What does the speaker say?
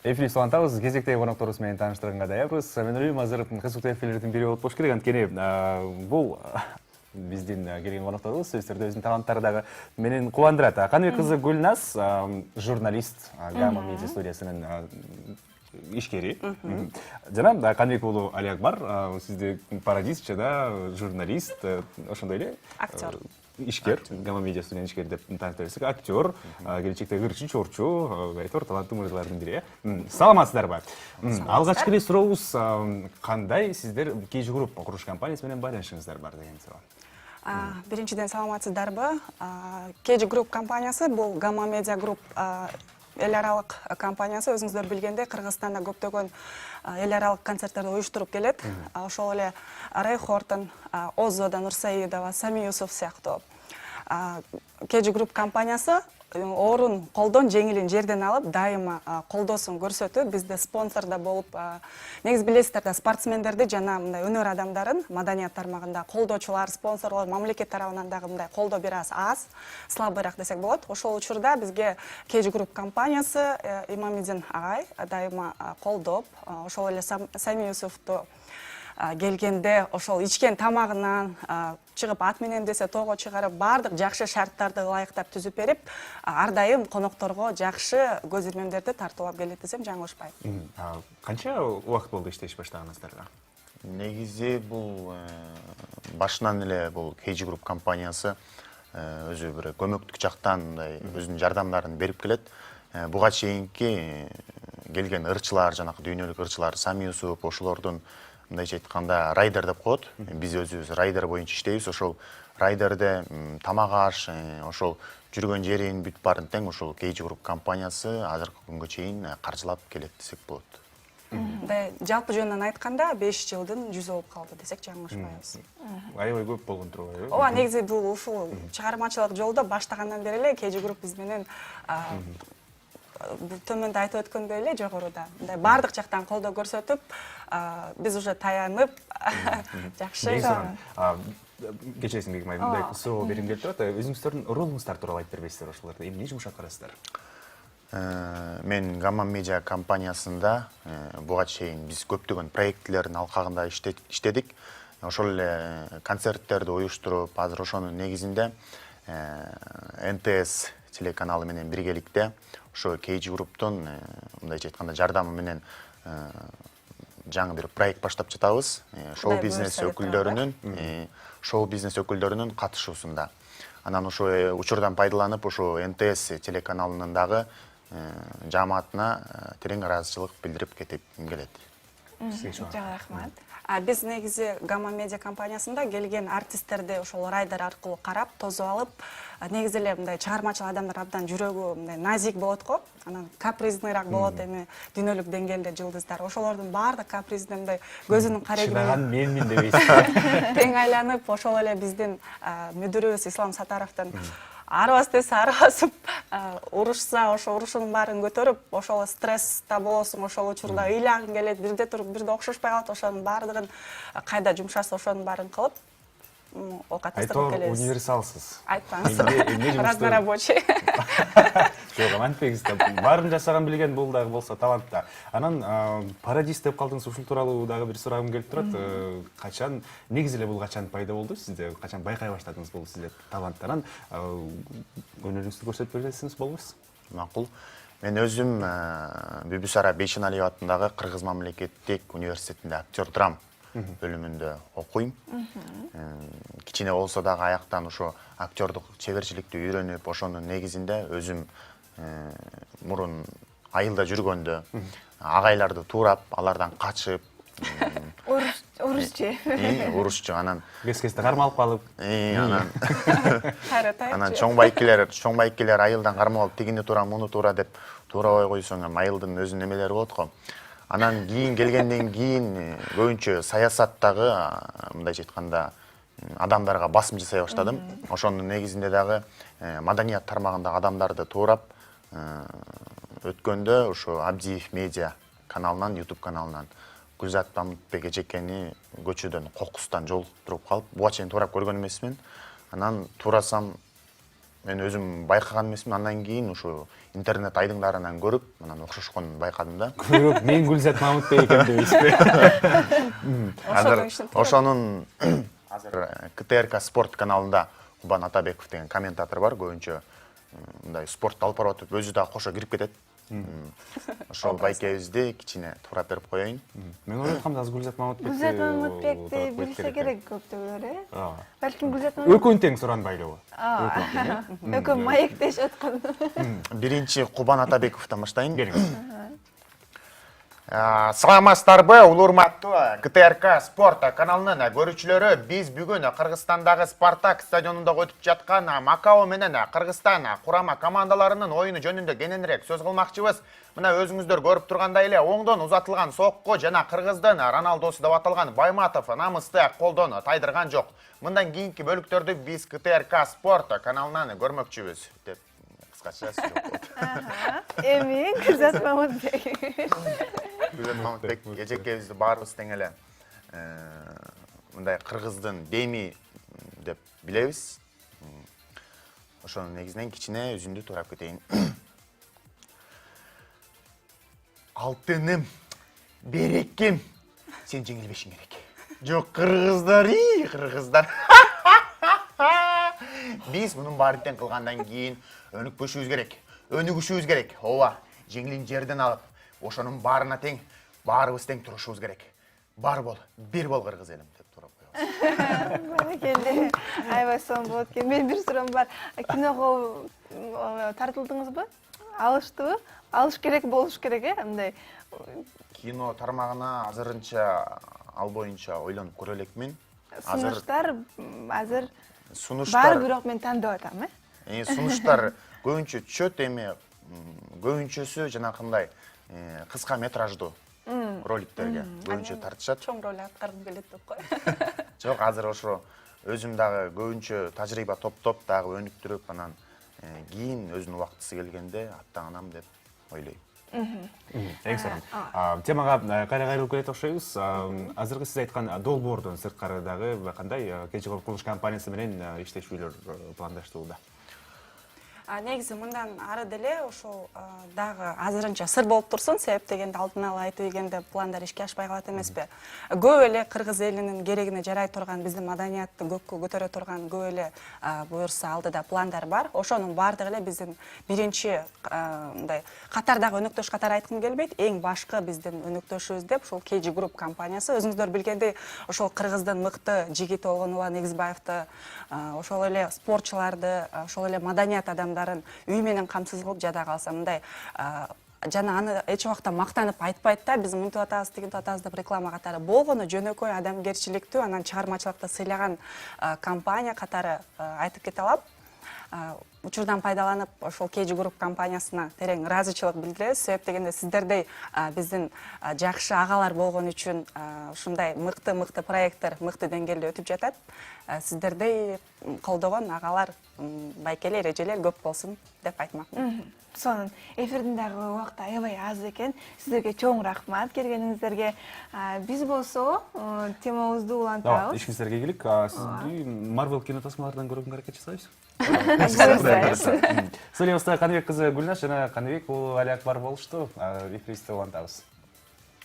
Эфир саламатабыз. Кезектеги конокторубуз менен тааныштырганга даярбыз. Мен ойлойм, азыр кызыктуу эфирлердин бири болуп болуш керек. Анткени бул биздин келген конокторубуз сөзсүз түрдө өзүнүн таланттары дагы менен кубандырат. Каныбек кызы Гүлназ журналист, Гамма медиа студиясынын ишкери. Жана Каныбек уулу Алиак бар. Сизде пародист жана журналист, ошондой эле актер. Ишкер, Гамма медиа студиясынын ишкери деп тааныштырсак, актер, келечекте ырчы, чорчу, айтор таланттуу мырзалардын бири. Саламатсыздарбы? Алгачкы эле сурообуз кандай сиздер KG Group курулуш компаниясы менен байланышыңыздар бар деген суроо. Биринчиден саламатсыздарбы? KG Group компаниясы бул Gamma Media Group эл аралык компаниясы. Өзүңүздөр билгендей, Кыргызстанда көптөгөн эл аралык концерттерди уюштуруп келет. Ошол эле Рэй Хортон, Оззода Нурсаидова, Сами Юсуф сыяктуу KG Group компаниясы орун колдон жеңилин жерден алып, дайыма колдоосун көрсөтүп, бизде спонсор да болуп, негизи билесиздер да, спортсмендерди жана мындай өнөр адамдарын маданият тармагында колдоочулар, спонсорлор мамлекет тарабынан дагы мындай колдоо бир аз, слабыйраак десек болот. Ошол учурда бизге KG Group компаниясы Имамидин агай дайыма колдоп, ошол эле Сами Юсуфту келгенде ошол ичкен тамагынан чыгып ат менен десе тоого чыгарып, бардык жакшы шарттарды ылайыктап түзүп берип, ар дайым конокторго жакшы көз ирмемдерди тартуулап келет десем жаңылышпайм. Канча убакыт болду иштеш баштаганыңыздарга? Негизи бул башынан эле бул KG Group компаниясы өзү бир көмөктүк жактан мындай өзүнүн жардамдарын берип келет. Буга чейинки келген ырчылар, жанакы дүйнөлүк ырчылар, Сами Юсуп, ошолордун мындайча айтканда райдер деп коет. Биз өзүбүз райдер боюнча иштейбиз. Ошол райдерде тамак аш, ошол жүргөн жерин бүт баарын тең ошол KG Group компаниясы азыркы күнгө чейин каржылап келет десек болот. Жалпы жөнүнөн айтканда 5 жылдын 100 болуп калды десек жаңылышпайбыз. Аябай көп болгон турбайбы? Ооба, негизи бул ушул чыгармачылык жолдо баштагандан бери эле KG Group биз менен төмөндө айтып өткөндөй эле жогоруда мындай бардык жактан колдоо көрсөтүп, биз уже таянып жакшы. Кечесиң мындай суроо берим келип турат. Өзүңүздөрдүн ролуңуздар тууралуу айтып бербейсиздер ошолорду? Эмне жумуш аткарасыздар? Мен Gamma Media компаниясында буга чейин биз көптөгөн проектлердин алкагында иштедик. Ошол эле концерттерди уюштуруп, азыр ошонун негизинде НТС телеканалы менен биргеликте ошо KG Group'тун мындайча айтканда жардамы менен жаңы бир проект баштап жатабыз. Шоу-бизнес өкүлдөрүнүн катышуусунда. Анан ошо учурдан пайдаланып, ошо НТС телеканалынын дагы жамаатына терең ыраазычылык билдирип кетип келет. Рахмат. Биз негизи Gamma Media компаниясында келген артисттерди ошол райдер аркылуу карап, тосуп алып, негизи эле мындай чыгармачыл адамдар абдан жүрөгү мындай назик болот го. Анан капризнырак болот эми дүйнөлүк деңгээлде жылдыздар. Ошолордун баардык капризине мындай көзүнүн карегине чыдаган менмин дебейсиз. тең айланып, ошол эле биздин мүдүрүбүз Ислам Сатаровдун арбас десе арбасып, урушса, ошо урушунун баарын көтөрүп, ошол стрессте болосуң, ошол учурда ыйлагың келет, бирде туруп, бирде окшошпой калат, ошонун баардыгын кайда жумшаса ошонун баарын кылып, окатастырып келебиз. Айтор универсалсыз. Айтпаңыз. Разнорабочий. Жок, амантпегиз да. Баарын жасаган билген бул дагы болсо талант да. Анан пародист деп калдыңыз, ушул тууралуу дагы бир сурагым келип турат. Качан, негизи эле бул качан пайда болду сизде? Качан байкай баштадыңыз бул сизде таланттан? Өнөрүңүздү көрсөтүп берсеңиз болобуз? Макул. Мен өзүм Бүбүсара Бейшеналиев атындагы Кыргыз мамлекеттик университетинде актер драм бөлүмүндө окуйм. Кичине болсо дагы аяктан ошо актердук чеберчиликти үйрөнүп, ошонун негизинде өзүм мурун айылда жүргөндө агайларды туурап, алардан качып, урушчу анан Кес-кесте кармалып калып, анан чоң байкелер айылдан кармалып тигини туура, муну туура деп туурабай койсоң, айылдын өзүнүн эмелери болот го. Анан кийин келгенден кийин көбүнчө саясаттагы мындайча айтканда адамдарга басым жасай баштадым. Ошонун негизинде дагы маданият тармагындагы адамдарды туурап өткөндө ошо Абдиев медиа каналынан, YouTube каналынан Гүлзат Мамытбек эжекени көчөдөн кокустан жолуктуруп калып, буга чейин туурап көргөн эмесмин. Анан туурасам мен өзім байқаған емесмін, андан кейін ушу интернет айдыңдарынан көрүп анан окшошконун байкадым да. Көріп, мен Гүлзат Мамытбек экен дейсизби? Ошонун азыр КТРК спорт каналында Кубан Атабеков деген комментатор бар, көбүнчө мындай спортты алып барып атып, өзү дагы кошо кирип кетет. Ошол байкебизди кичине туурап берип коеюн. Мен ойлотком азыр Гүлзат Мамытбекти. Гүлзат Мамытбекти билсе керек көптөгөлөр, э? Балким Гүлзат Экөөнүн тең суранбайлыбы? Экөө маектешип аткан. Биринчи Кубан Атабековдон баштайын. Саламатсыздарбы, улуурматтуу КТРК спорт каналынын көрүүчүлөрү. Биз бүгүн Кыргызстандагы Спартак стадионунда өтүп жаткан Макао менен Кыргызстан курама командаларынын оюну жөнүндө кененирээк сөз кылмакчыбыз. Мына өзүңүздөр көрүп тургандай эле оңдон узатылган сокку жана Кыргыздын Роналдосу деп аталган Байматов намысты колдон тайдырган жок. Мындан кийинки бөлүктөрдү биз КТРК спорт каналынан көрмөкчүбүз деп кыскача сөз болду. Эми Гүлзат Мамытбек. Гүлзат Мамытбек эжекебизди баарыбыз тең эле мындай Кыргыздын Деми деп билебиз. Ошонун негизинен кичине өзүндү туурап кетейин. Алтыным, берекем, сен жеңилбешиң керек. Жок, кыргыздар, кыргыздар. Биз мунун баарын тең кылгандан кийин өнүкпөшүбүз керек. Өнүгүшүбүз керек. Ооба, жеңилин жерден алып, ошонун баарына тең, баарыбыз тең турушубуз керек. Бар бол, бир бол кыргыз элим деп туруп коебуз. Баракелде. Аябай сонун болот экен. Мен бир суроом бар. Киного тартылдыңызбы? Алыштыбы? Алыш керек, болуш керек, э? Мындай Кино тармагына азырынча ал боюнча ойлонуп көрө элекмин. сунуштар азыр бар, Сунуштар, бирок мен тандап атам, э? сунуштар көбүнчө чөт, эми көбүнчөсү жанакындай кыска метраждуу роликтерге көбүнчө тартышат. чоң роль аткаргым келет деп кой. Жок, азыр ошо өзүм дагы көбүнчө тажрыйба топтоп дагы өнүктүрүп, анан кийин өзүнүн убактысы келгенде аттанам деп ойлойм. Эң сонун. Темага кайра кайрылып келет окшойбуз. Азыркы сиз айткан долбоордон сырткары дагы кандай кечи курулуш компаниясы менен иштешүүлөр пландаштууда? Негизи мындан ары деле ошол дагы азырынча сыр болуп турсун, себеп дегенде алдын ала айтып дегенде пландар ишке ашпай калат эмеспи. Көп эле кыргыз элинин керегине жарай турган, биздин маданиятты көккө көтөрө турган көп эле буюрса алдыда пландар бар. Ошонун баардыгы эле биздин биринчи мындай катардагы өнөктөш катары айткым келбейт, эң башкы биздин өнөктөшүбүз деп ушул KG Group компаниясы. Өзүңүздөр билгендей, ошол кыргыздын мыкты жигити болгон Улан Негизбаевди, ошол эле спортчуларды, ошол эле маданият адамдарын үй менен камсыз кылып жада калса мындай жана аны эч убакта мактанып айтпайт да, биз мынтип атабыз, тигинтип атабыз деп реклама катары болгону жөнөкөй адамгерчиликтүү, анан чыгармачылыкты сыйлаган компания катары айтып кете алам. Учурдан пайдаланып ошол KG Group компаниясына терең ыраазычылык билдиребиз. Себеп дегенде сиздердей биздин жакшы агалар болгон үчүн ушундай мыкты проекттер мыкты деңгээлде өтүп жатат. Сиздердей колдогон агалар, байкелер, эжелер көп болсун деп айтмакмын. Сонун. Эфирдин дагы убакыты аябай аз экен. Сиздерге чоң рахмат келгениңиздерге. Биз болсо темабызды улантабыз. Ишиңиздерге келик. Сизди Marvel кинотасмалардан көргөнгө аракет жасайбыз. Студиябызда Каныбек кызы Гүлнаш жана Каныбек уулу Али Акбар болушту. Эфирибизди улантабыз.